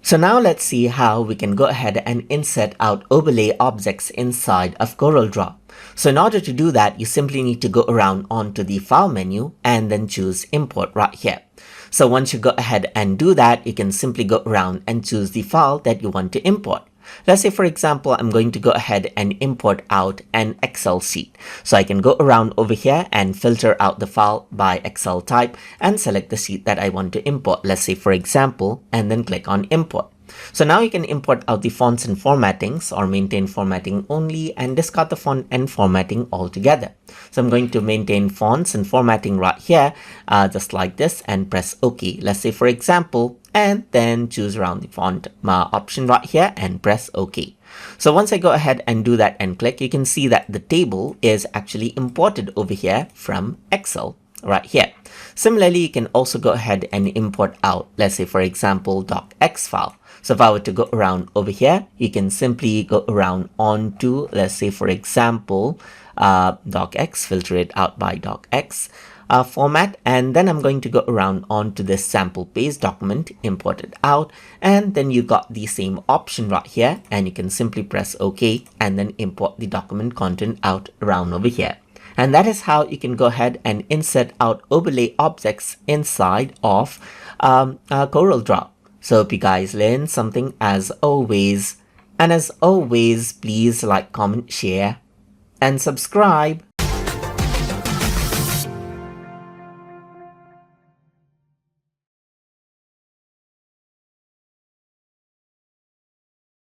So now let's see how we can go ahead and insert out overlay objects inside of Corel Draw. So in order to do that, you simply need to go around onto the file menu and then choose import right here. So once you go ahead and do that, you can simply go around and choose the file that you want to import. Let's say, for example, I'm going to go ahead and import out an Excel sheet. So I can go around over here and filter out the file by Excel type and select the sheet that I want to import. Let's say, for example, and then click on import. So now you can import out the fonts and formattings or maintain formatting only and discard the font and formatting altogether. So I'm going to maintain fonts and formatting right here, just like this, and press OK. Let's say, for example, and then choose around the font option right here and press OK. So once I go ahead and do that and click, you can see that the table is actually imported over here from Excel right here. Similarly, you can also go ahead and import out, let's say, for example, docx file. So if I were to go around over here, you can simply go around onto, let's say, for example, docx, filter it out by docx format, and then I'm going to go around onto this sample page document, import it out, and then you got the same option right here, and you can simply press OK and then import the document content out around over here. And that is how you can go ahead and insert out overlay objects inside of Corel Draw. So hope you guys learned something as always. And as always, please like, comment, share, and subscribe.